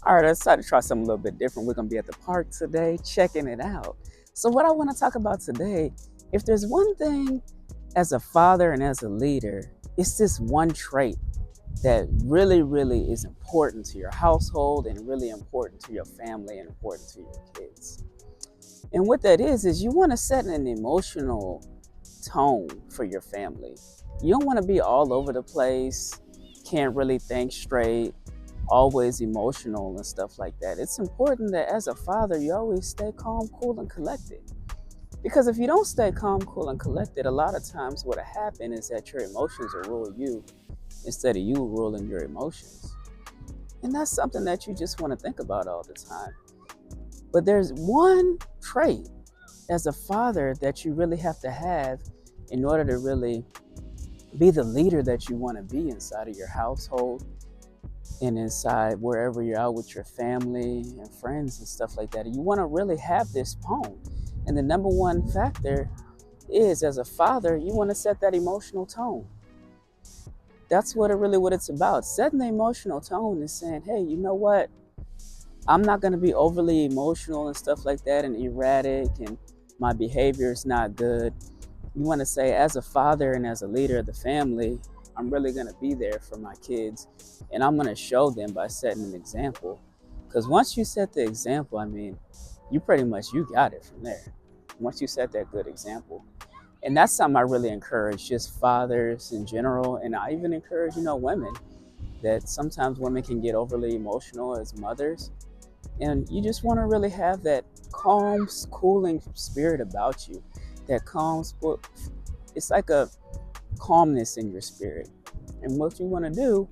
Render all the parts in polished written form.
All right, I decided to try something a little bit different. We're going to be at the park today, checking it out. So, what I want to talk about today, if there's one thing as a father and as a leader, it's this one trait that really, really is important to your household and really important to your family and important to your kids. And what that is you want to set an emotional tone for your family. You don't want to be all over the place, can't really think straight, always emotional and stuff like that. It's important that as a father, you always stay calm, cool, and collected. Because if you don't stay calm, cool, and collected, a lot of times what'll happen is that your emotions will rule you instead of you ruling your emotions. And that's something that you just want to think about all the time. But there's one trait as a father that you really have to have in order to really be the leader that you want to be inside of your household and inside wherever you're out with your family and friends and stuff like that. You want to really have this tone. And the number one factor is, as a father, you want to set that emotional tone. That's what it's about. Setting the emotional tone is saying, hey, you know what? I'm not going to be overly emotional and stuff like that and erratic and my behavior is not good. You want to say, as a father and as a leader of the family, I'm really going to be there for my kids and I'm going to show them by setting an example. Because once you set the example, you pretty much, you got it from there. Once you set that good example. And that's something I really encourage just fathers in general. And I even encourage, women, that sometimes women can get overly emotional as mothers. And you just want to really have that calm, cooling spirit about you. That calm, it's like a calmness in your spirit. And what you want to do,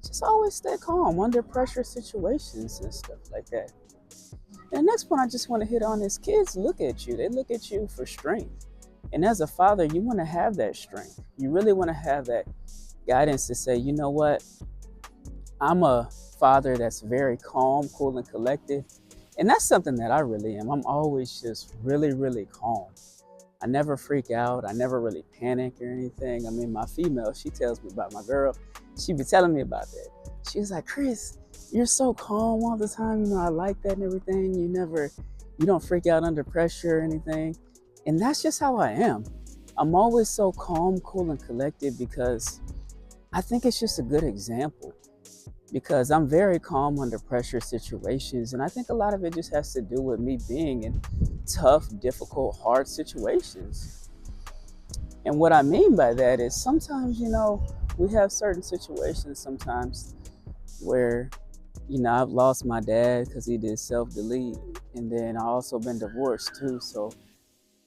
just always stay calm under pressure situations and stuff like that. And the next point I just want to hit on is kids look at you. They look at you for strength. And as a father, you want to have that strength. You really want to have that guidance to say, you know what? I'm a father that's very calm, cool, and collected. And that's something that I really am. I'm always just really, really calm. I never freak out. I never really panic or anything. My female, she tells me about my girl. She be telling me about that. She's like, Chris, you're so calm all the time. I like that and everything. You don't freak out under pressure or anything. And that's just how I am. I'm always so calm, cool, and collected because I think it's just a good example. Because I'm very calm under pressure situations. And I think a lot of it just has to do with me being in tough, difficult, hard situations. And what I mean by that is sometimes, we have certain situations sometimes where, I've lost my dad because he did self-delete. And then I also been divorced too. So,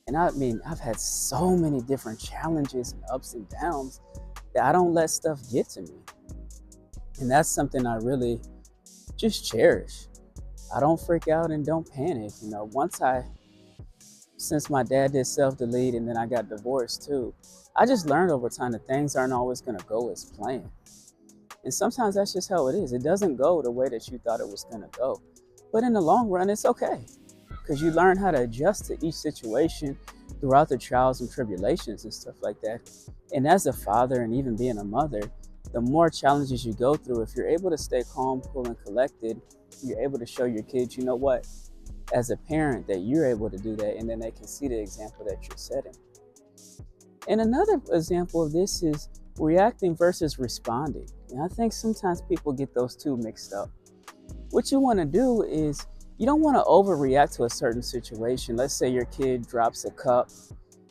and I've had so many different challenges and ups and downs that I don't let stuff get to me. And that's something I really just cherish. I don't freak out and don't panic. Since my dad did self-delete and then I got divorced too, I just learned over time that things aren't always going to go as planned. And sometimes that's just how it is. It doesn't go the way that you thought it was going to go. But in the long run, it's okay. Because you learn how to adjust to each situation throughout the trials and tribulations and stuff like that. And as a father and even being a mother, the more challenges you go through, if you're able to stay calm, cool, and collected, you're able to show your kids, you know what, as a parent, that you're able to do that, and then they can see the example that you're setting. And another example of this is reacting versus responding. And I think sometimes people get those two mixed up. What you want to do is you don't want to overreact to a certain situation. Let's say your kid drops a cup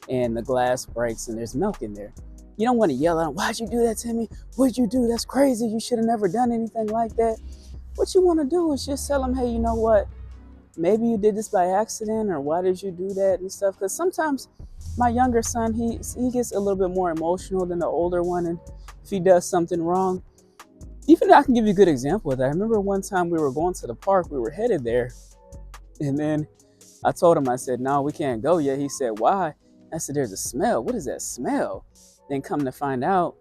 and the glass breaks and there's milk in there. You don't want to yell at them, why'd you do that to me? What'd you do? That's crazy. You should have never done anything like that. What you want to do is just tell them, hey, you know what? Maybe you did this by accident, or why did you do that and stuff? Because sometimes my younger son, he gets a little bit more emotional than the older one. And if he does something wrong, even I can give you a good example of that. I remember one time we were going to the park, we were headed there. And then I told him, I said, no, we can't go yet. He said, why? I said, there's a smell. What is that smell? Then come to find out,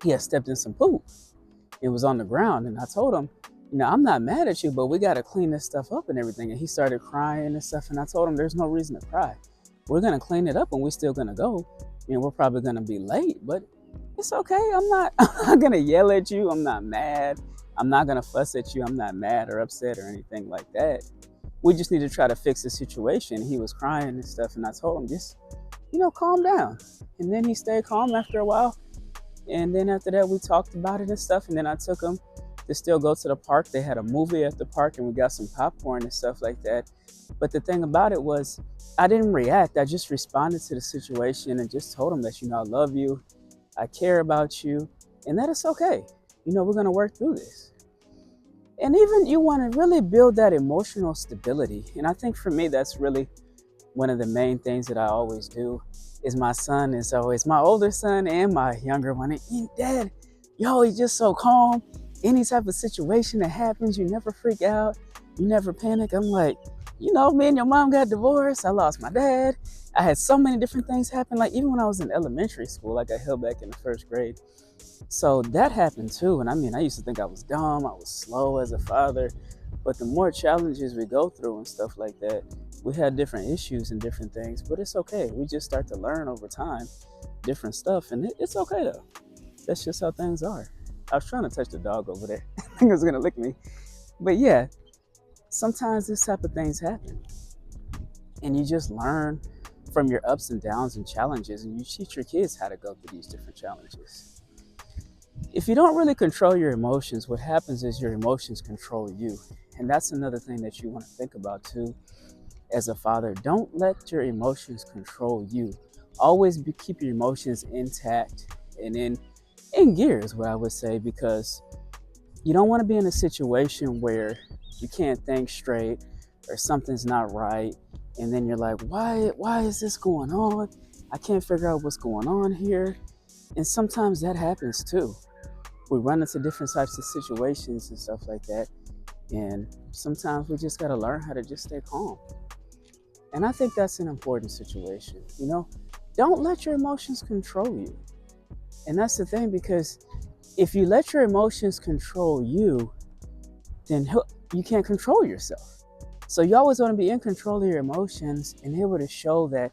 he had stepped in some poop. It was on the ground. And I told him, I'm not mad at you, but we got to clean this stuff up and everything. And he started crying and stuff. And I told him, there's no reason to cry. We're going to clean it up and we're still going to go. We're probably going to be late, but it's okay. I'm not going to yell at you. I'm not mad. I'm not going to fuss at you. I'm not mad or upset or anything like that. We just need to try to fix the situation. He was crying and stuff, and I told him, just, calm down. And then he stayed calm after a while. And then after that, we talked about it and stuff. And then I took him to still go to the park. They had a movie at the park, and we got some popcorn and stuff like that. But the thing about it was, I didn't react. I just responded to the situation and just told him that, I love you. I care about you, and that it's okay. We're going to work through this. And even you want to really build that emotional stability. And I think for me, that's really one of the main things that I always do. Is my son is always, my older son and my younger one, Dad, you're always just so calm. Any type of situation that happens, you never freak out, you never panic. I'm like, me and your mom got divorced. I lost my dad. I had so many different things happen. Like even when I was in elementary school, I got held back in the first grade. So that happened too. And I used to think I was dumb. I was slow as a father. But the more challenges we go through and stuff like that, we had different issues and different things, but it's okay. We just start to learn over time different stuff, and it's okay though. That's just how things are. I was trying to touch the dog over there. I think it was gonna lick me. But yeah, sometimes this type of things happen, and you just learn from your ups and downs and challenges, and you teach your kids how to go through these different challenges. If you don't really control your emotions, what happens is your emotions control you. And that's another thing that you want to think about too. As a father, don't let your emotions control you. Always keep your emotions intact and in gear is what I would say, because you don't want to be in a situation where you can't think straight or something's not right, and then you're like, why is this going on? I can't figure out what's going on here. And sometimes that happens too. We run into different types of situations and stuff like that, and sometimes we just got to learn how to just stay calm. And I think that's an important situation. Don't let your emotions control you. And that's the thing, because if you let your emotions control you, then you can't control yourself. So you always want to be in control of your emotions and able to show that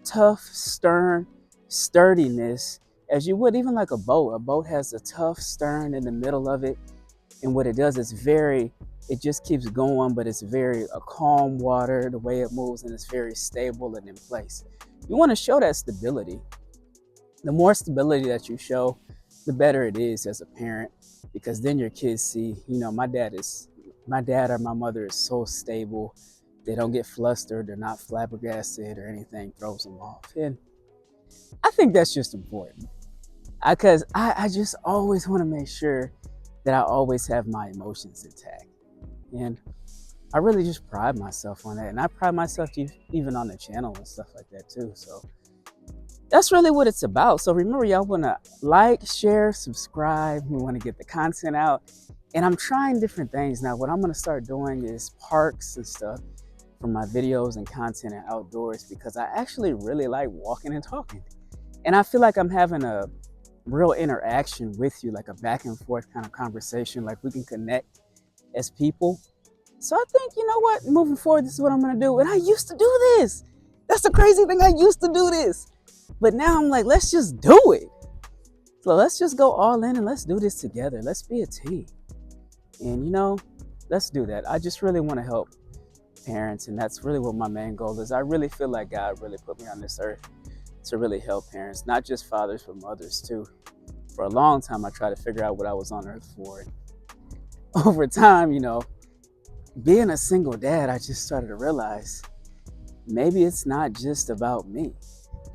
tough, stern sturdiness, as you would even like a boat. A boat has a tough stern in the middle of it. And what it does is it just keeps going, but it's very a calm water, the way it moves, and it's very stable and in place. You want to show that stability. The more stability that you show, the better it is as a parent, because then your kids see, my dad or my mother is so stable. They don't get flustered. They're not flabbergasted or anything throws them off. And I think that's just important, because I just always want to make sure that I always have my emotions intact. And I really just pride myself on that. And I pride myself even on the channel and stuff like that too. So that's really what it's about. So remember, y'all want to like, share, subscribe. We want to get the content out. And I'm trying different things now. What I'm going to start doing is parks and stuff for my videos and content and outdoors, because I actually really like walking and talking. And I feel like I'm having a real interaction with you, like a back and forth kind of conversation, like we can connect as people. So I think, what, moving forward, this is what I'm going to do. And I used to do this. That's the crazy thing. I used to do this. But now I'm like, let's just do it. So let's just go all in and let's do this together. Let's be a team. And, let's do that. I just really want to help parents. And that's really what my main goal is. I really feel like God really put me on this earth to really help parents, not just fathers, but mothers too. For a long time, I tried to figure out what I was on earth for. And over time, being a single dad, I just started to realize maybe it's not just about me,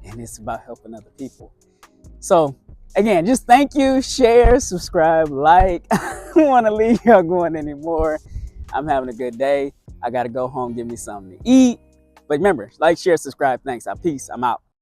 and it's about helping other people. So again, just thank you, share, subscribe, like. I don't want to leave y'all going anymore. I'm having a good day. I got to go home, give me something to eat. But remember, like, share, subscribe. Thanks. Peace. I'm out.